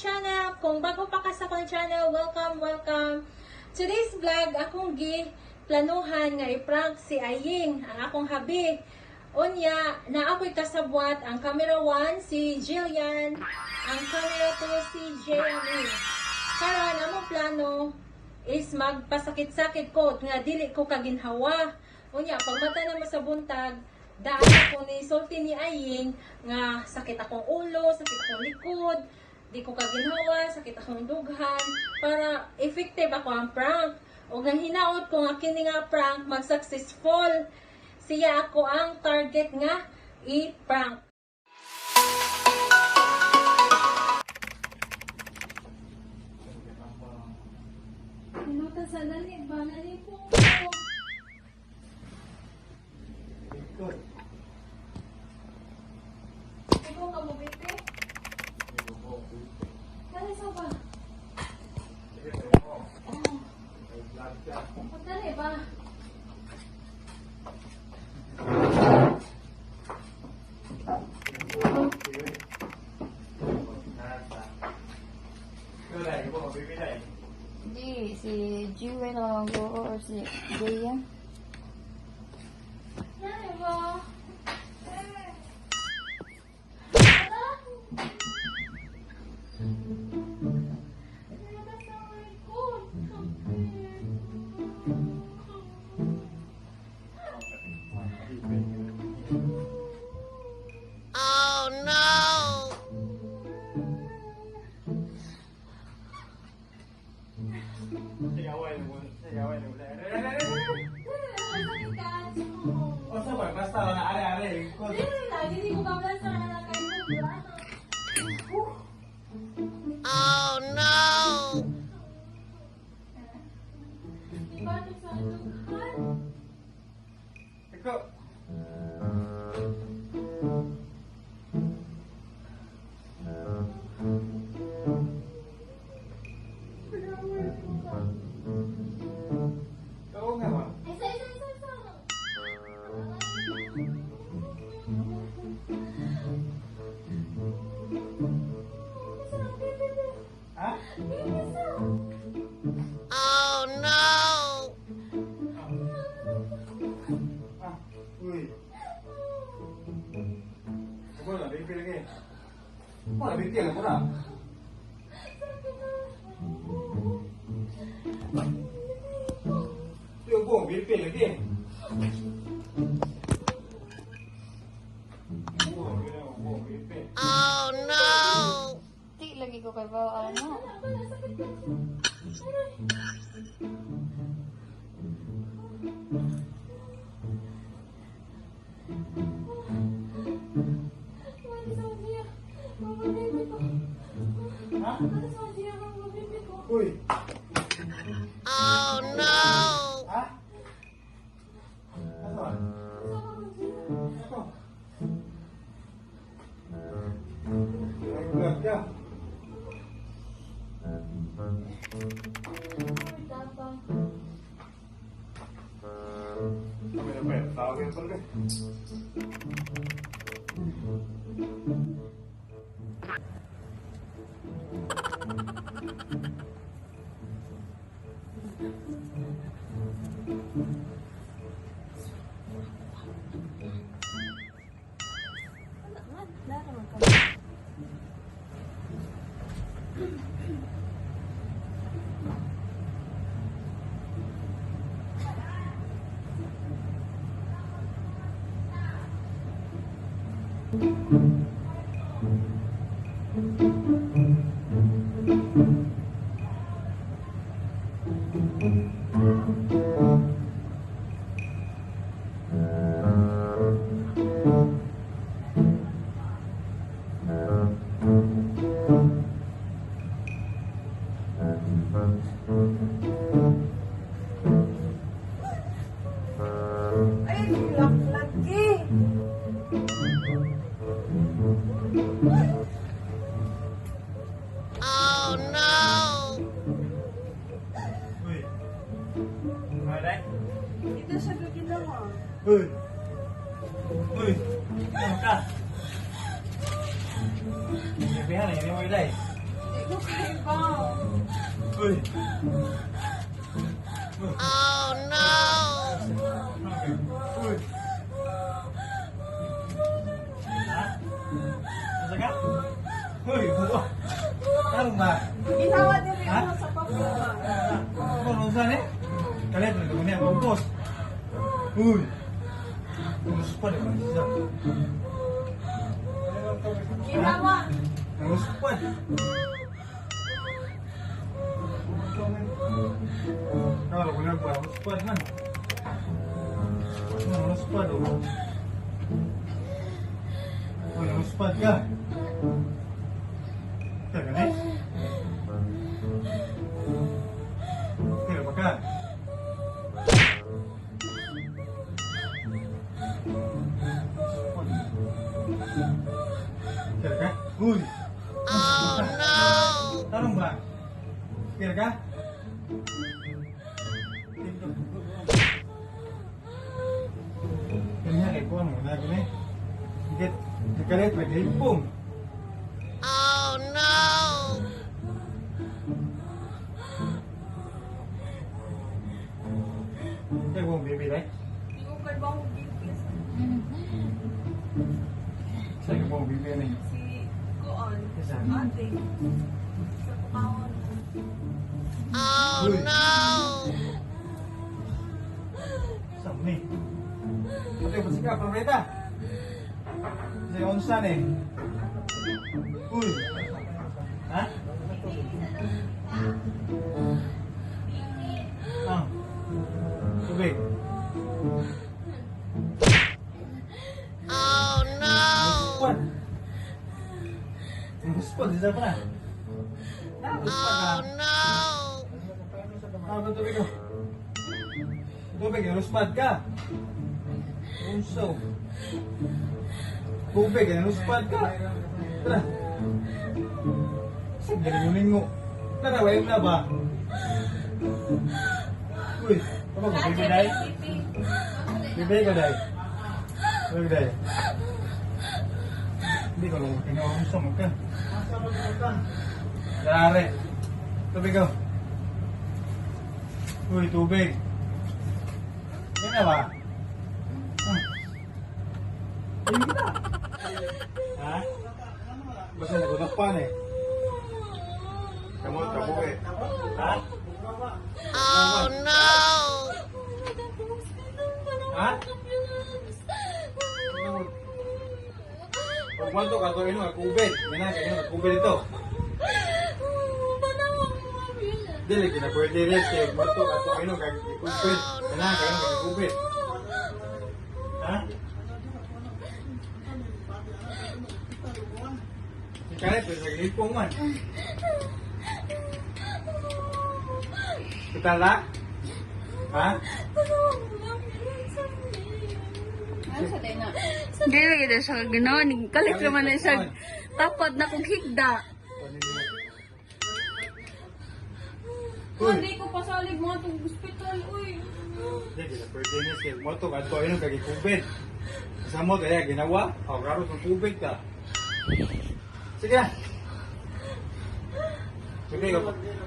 channel. Kung bago pa ka sa akong channel, welcome. Today's vlog, akong planuhan nga i-prank si Aying, ang akong habi. Unya, na ako'y kasabwat ang camera 1 si Jillian, ang camera 2 si Jamie. Karon among plano is magpasakit-sakit ko nga dili ko kaginhawa. Unya, pagmata na mo sa buntag, daan ako ni sulti ni Aying nga sakit akong ulo, sakit akong likod, di ko kaginhawa, sakit akong dughan, para effective ako ang prank. O nang hinaot ko nga kini nga prank mag-successful, siya ako ang target nga i-prank. Minuta sa dali ba? Nali po. Good. Ikaw ka mo, Bete? Kaya sa ba? Pagdali ba? Hindi, si Jiway na lang go or si Jaya. Kaya ba? Oh no! Oh no! Oh no! Oh no! Di lagi ko kay Bao ano. Uy! Oh no! Ha? Ano? Ito. Ay, vlog ka. Tawagin pa rin. Ay, laki. Oh no! Uy! Alright? Ito siya gaginawa. Uy! Uy! Ano ka? Sabihan na, hindi mo ilay. Hindi ko kaibaw. Uy. Oh no! Uy. Ha? Nasa ka? Uy, buka. Tarong ba? Ginawa din rin Ha? ako sa papura. Ano saan eh? Kalit na ito niya, bubos. Uy. Umusok pa rin, siya. Ginawa. Umusok pa. Kalau ko na ba, umusok pa man. Umusok pa do. Uy, umusok pa ka. Teka na eh. Teka ba ka? Teka ka? Uy! Oh no! Tarong ba? Teka ka? Kanya kay kuha mo na gani. Higit nakalit pa kay pum. Oh no! Kay mo baby dai. Hindi ko kaibaw bibis. Sa mo baby ni. Si Kuan. Isa. Ate. Sa Pakawan. Oh Uy. no! Sa ni. Ate pa sika paborita. Sa onsa ni. Uy. Ha? Ah. Tubig. Oh no! Squad. Squad, di siapa na? Oh no! Ano tubig ko? Tubig, ruspad ka. Unso. Tubig, ruspad ka. Tara. Sige, mo. Tara, wayang na ba? Uy, apa ko? Bibi day? Bibi ka day? Bibi day? Hindi ko lang kinauunso mo ka. Yari. Tubig ko. Uy, tubig. Yan na ba? Ah. Ayun na. Ha? Basta nagutakpan eh. Kamu eh. Ha? Oh no! Ha? Pag manto ka, ito kubid. Yan na, kayo kubid ito. Dili, kinapwede rin. Kaya manto ka, ito kubid. Yan na, kayo kubid. Ha? Si Karet, pwede sa gilipong man. Kitala? Ha? Dili lagi na siya ganawa. Kalit naman na siya. Tapad na kong higda. Uy! Hindi ko pasalig mga itong hospital. Uy. Hindi, kinapwede rin. Kaya manto ka, ito ayun, kaya kubid. Sa mo, kaya ginawa. O, karos ng kubid ka. Sige na. Sige,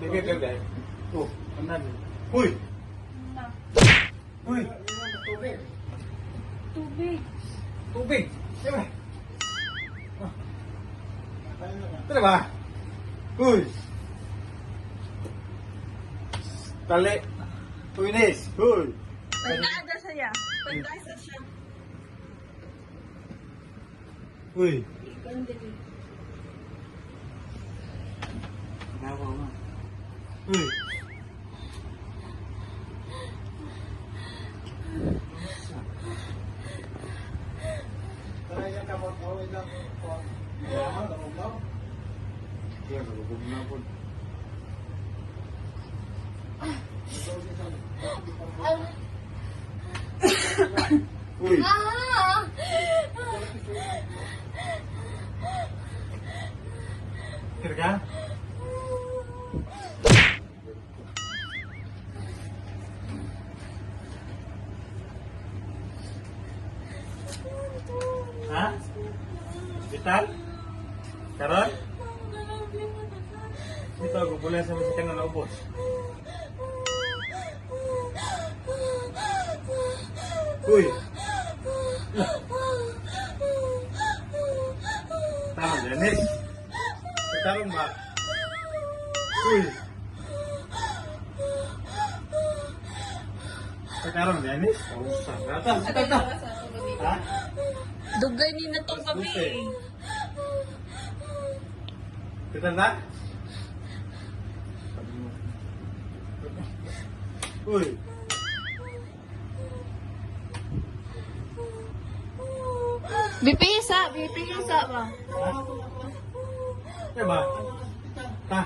bigay kayo dahil. Oh, ano na? Uy! Uy! Tubig! Tubig. Tubig! Sige ba? Tara ba? Uy! Tali! Tuinis! Uy! Pagkaada siya. Pagkaada siya. Uy! Gandali. Uy! Iya, nalugog na po. Uy! Kira ka? Ha? Hospital? Karon? Ito, gugulay sa mga na naubos. Uy! Tama, Dennis. Katarong ba? Uy! Katarong, Dennis? Parusan. Rata, sakata. Ha? Dugay ni na tong kami. Kita na? Uy! Bipisa ba? Diba? Ta?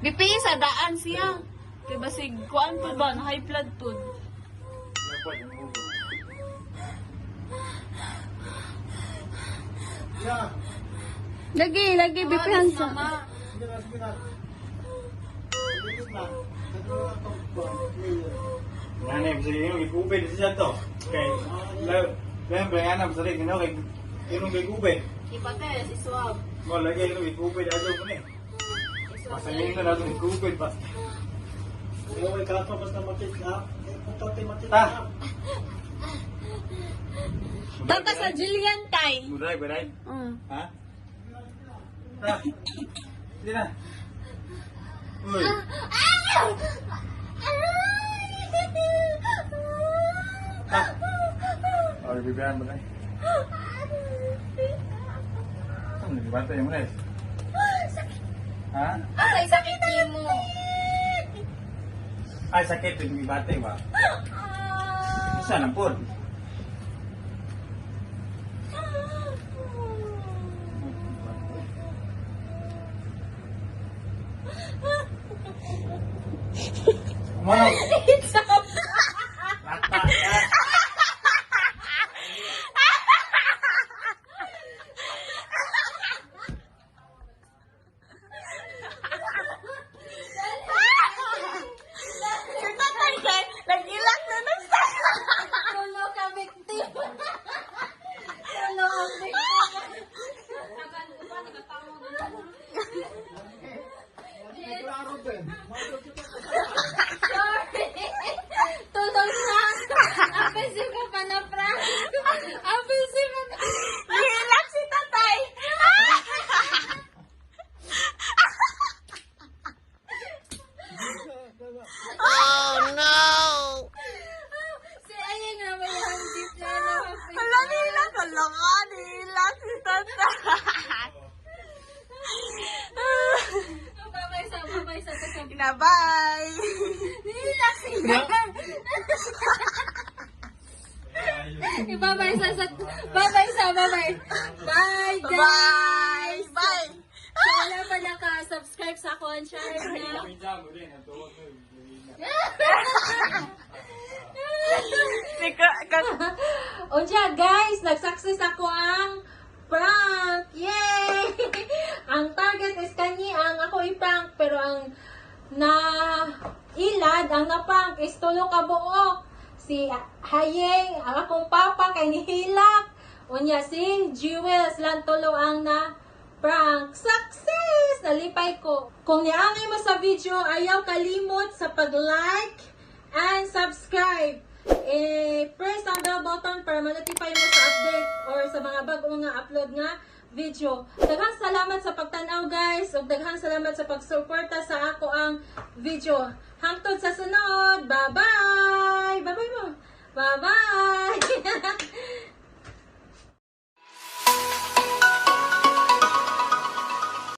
Bipisa daan siya. Kay basig kuan pud ba, na high blood pud. Lagi bipihan sa. Nanay, bisa yung ikubid siya to. Kay, lang anak sa rin, kay yung ikubid. Ipate, si Swab. Mo lagi yung ikubid ato ko ni. Masangin na natin ikubid ba? Ikaw ay kaso basta matik-up. Importante Ta! matik-up. Tata sa Jillian tay. Muday, beray? Ha? Ta! Hindi na. Uy! Ta! Oh, bibihan mo na eh. Ano, nagibata yung mga Ha? Ay, sakit mo. Ay, sakit yung nagibata ba? Isa na po. Kumano? Rata! Nagilak na ng Tulo ka, victim. Tulo ang victim. Sorry. Tulog na. Apesip ka pa na prank. Apesip ka. Nagilak si tatay. Si Ayeng naman yung deep na nakapit. Hala nilak si tatay. Babay sa kasama. Bye. Nilak siya. Babay sa. Bye guys. Bye. So, wala pa naka-subscribe sa akong channel na. Unja guys, nag-success ako ang prank! Yay! Ang target is kani ang ako i-prank pero ang ang na-prank is tulo ka buok. Si Hayeng, ang akong papa kay nihilak. Unya si Jewels lang tulo ang na-prank. Success! Nalipay ko. Kung niangay mo sa video, ayaw kalimot sa pag-like and subscribe. Press ang bell button para ma-notify mo sa update or sa mga bagong nga upload nga video. Daghang salamat sa pagtanaw guys ug daghang salamat sa pagsuporta sa ako ang video. Hangtod sa sunod. Bye-bye! Bye-bye mo! Bye-bye!